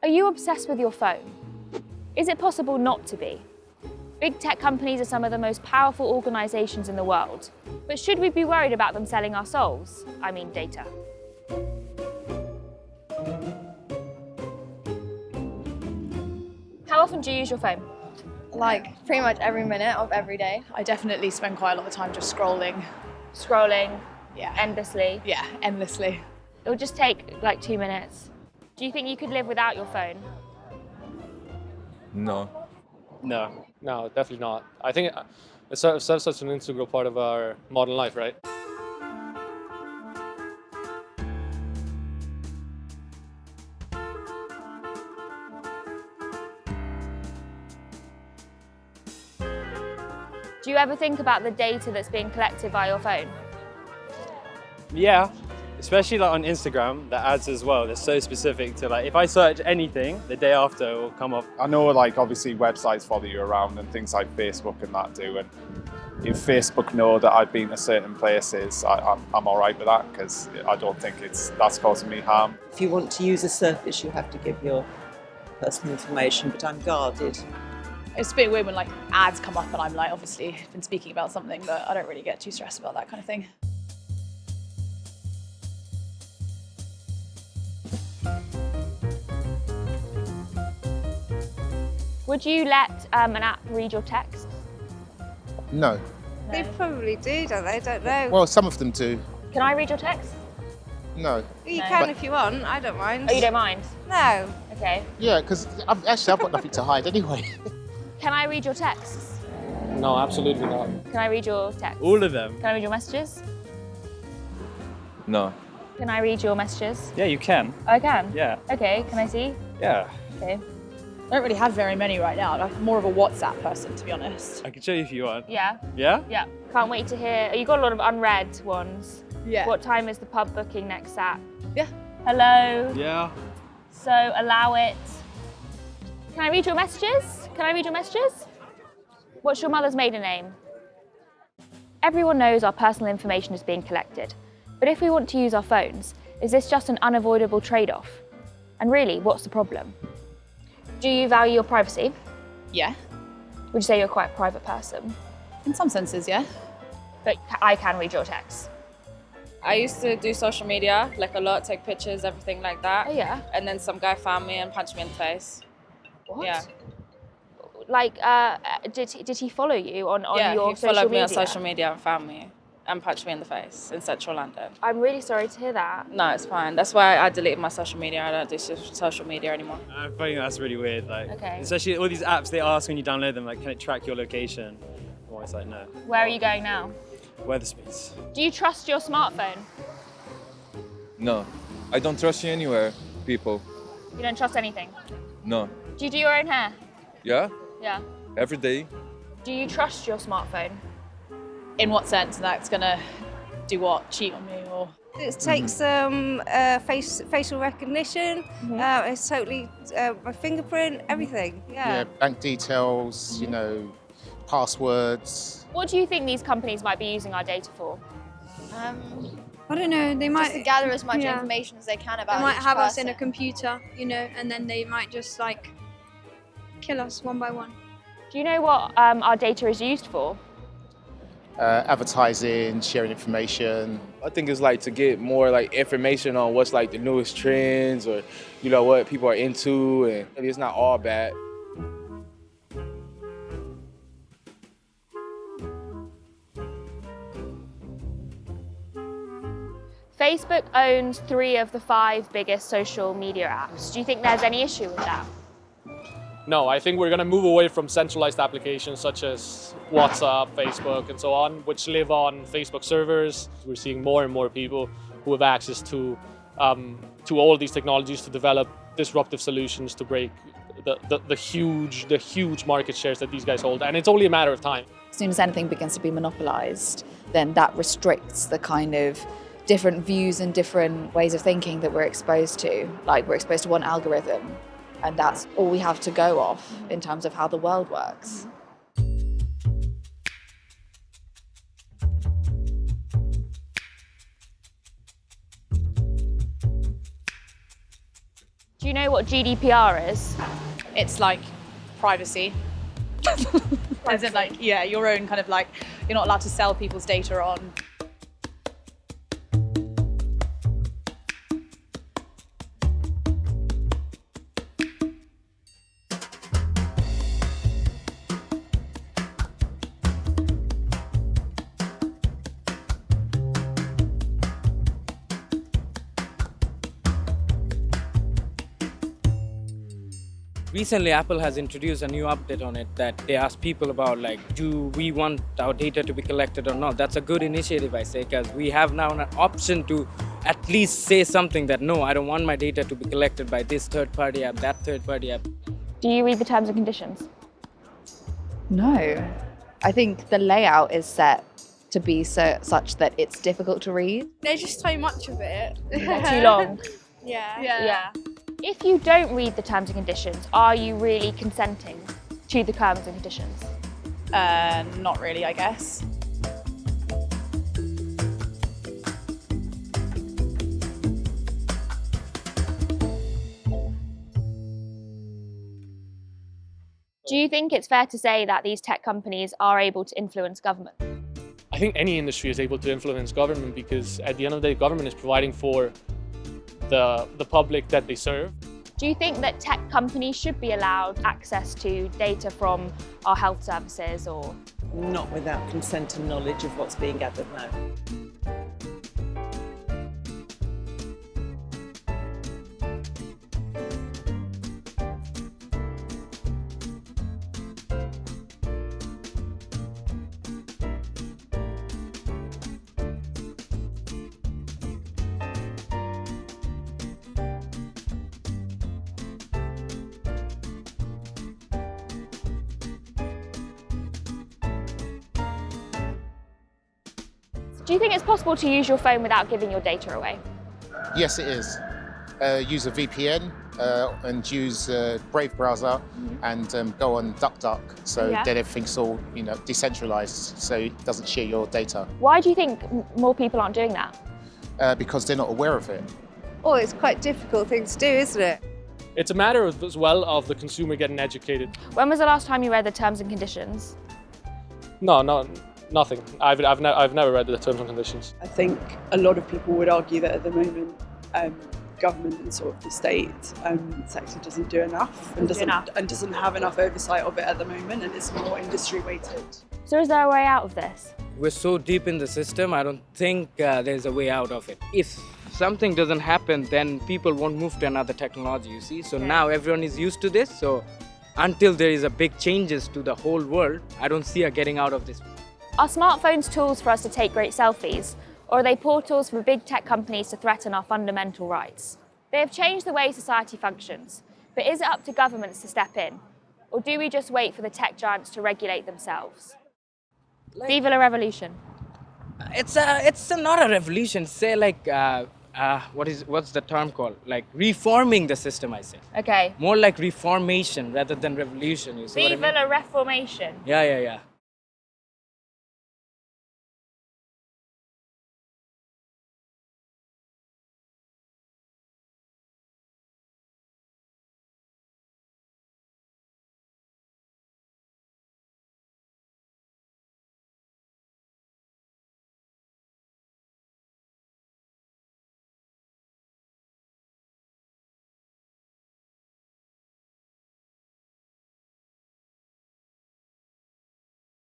Are you obsessed with your phone? Is it possible not to be? Big tech companies are some of the most powerful organisations in the world. But should we be worried about them selling our souls? I mean data. How often do you use your phone? Like pretty much every minute of every day. I definitely spend quite a lot of time just scrolling. Scrolling? Yeah. Endlessly? Yeah, endlessly. It'll just take like 2 minutes. Do you think you could live without your phone? No. No, definitely not. I think it's such an integral part of our modern life, right? Do you ever think about the data that's being collected by your phone? Yeah, especially like on Instagram, the ads as well. They're so specific to like, if I search anything, the day after it will come up. I know like obviously websites follow you around and things like Facebook and that do. And if Facebook know that I've been to certain places, I'm all right with that because I don't think that's causing me harm. If you want to use a service, you have to give your personal information, but I'm guarded. It's a bit weird when like ads come up and I'm like, obviously been speaking about something, but I don't really get too stressed about that kind of thing. Would you let an app read your text? No. They probably do, don't they? Don't know. Well, some of them do. Can I read your text? No. You No. can if you want. I don't mind. Oh, you don't mind? No. Okay. Yeah, because I've got nothing to hide anyway. Can I read your texts? No, absolutely not. Can I read your texts? All of them. Can I read your messages? No. Can I read your messages? Yeah, you can. I can? Yeah. Okay, can I see? Yeah. Okay. I don't really have very many right now. I'm more of a WhatsApp person, to be honest. I can show you if you want. Yeah? Yeah? Yeah. Can't wait to hear. You got a lot of unread ones. Yeah. What time is the pub booking next at? Yeah. Hello? Yeah. So allow it. Can I read your messages? Can I read your messages? What's your mother's maiden name? Everyone knows our personal information is being collected. But if we want to use our phones, is this just an unavoidable trade-off? And really, what's the problem? Do you value your privacy? Yeah. Would you say you're quite a private person? In some senses, yeah. But I can read your texts. I used to do social media, like a lot, take pictures, everything like that. Oh yeah? And then some guy found me and punched me in the face. What? Yeah. Like, did he follow you on Yeah, your he social followed me media? on social media and found me and punched me in the face in central London. I'm really sorry to hear that. No, it's fine. That's why I deleted my social media. I don't do social media anymore. I think that's really weird. Like, Okay. especially all these apps they ask when you download them, like, can it track your location? I'm always like, no. Where are you going now? Weatherspoons. Do you trust your smartphone? No. I don't trust you anywhere, people. You don't trust anything? No. Do you do your own hair? Yeah? Yeah. Every day. Do you trust your smartphone? In what sense? That's gonna do what? Cheat on me or? It takes facial recognition. It's totally my fingerprint, everything. Yeah, bank details, you know, passwords. What do you think these companies might be using our data for? I don't know, they might... Just to gather as much yeah. information as they can about They might each have us in a person. computer, you know, and then they might just like kill us one by one. Do you know what our data is used for? Advertising, sharing information. I think it's like to get more like information on what's like the newest trends or, you know, what people are into, and maybe it's not all bad. Facebook owns 3 of the 5 biggest social media apps. Do you think there's any issue with that? No, I think we're going to move away from centralized applications such as WhatsApp, Facebook, and so on, which live on Facebook servers. We're seeing more and more people who have access to all these technologies to develop disruptive solutions to break the huge market shares that these guys hold. And it's only a matter of time. As soon as anything begins to be monopolized, then that restricts the kind of different views and different ways of thinking that we're exposed to. Like, we're exposed to one algorithm, and that's all we have to go off in terms of how the world works. Do Do you know what GDPR is? It's like privacy. As in like, yeah, your own kind of like, you're not allowed to sell people's data on. Recently, Apple has introduced a new update on it that they ask people about like, do we want our data to be collected or not? That's a good initiative, I say, because we have now an option to at least say something that, no, I don't want my data to be collected by this third-party app, that third-party app. Do you read the terms and conditions? No. I think the layout is set to be such that it's difficult to read. There's just so much of it. They're too long. Yeah. If you don't read the terms and conditions, are you really consenting to the terms and conditions? Not really, I guess. Do you think it's fair to say that these tech companies are able to influence government? I think any industry is able to influence government because at the end of the day, government is providing for the public that they serve. Do you think that tech companies should be allowed access to data from our health services or? Not without consent and knowledge of what's being gathered, no. Do you think it's possible to use your phone without giving your data away? Yes, it is. Use a VPN and use Brave browser and go on DuckDuck, so then everything's all decentralized, so it doesn't share your data. Why do you think more people aren't doing that? Because they're not aware of it. Oh, it's quite a difficult thing to do, isn't it? It's a matter as well of the consumer getting educated. When was the last time you read the terms and conditions? No, nothing. I've never read the terms and conditions. I think a lot of people would argue that at the moment, government and sort of the state sector doesn't do enough and doesn't have enough oversight of it at the moment, and it's more industry weighted. So is there a way out of this? We're so deep in the system, I don't think there's a way out of it. If something doesn't happen, then people won't move to another technology, you see? So now everyone is used to this, so until there is a big changes to the whole world, I don't see a getting out of this. Are smartphones tools for us to take great selfies, or are they portals for big tech companies to threaten our fundamental rights? They have changed the way society functions, but is it up to governments to step in? Or do we just wait for the tech giants to regulate themselves? Vive la revolution. It's not a revolution, say like, what's the term called? Like reforming the system, I say. Okay. More like reformation rather than revolution, you see Vive what I mean? la reformation. Yeah.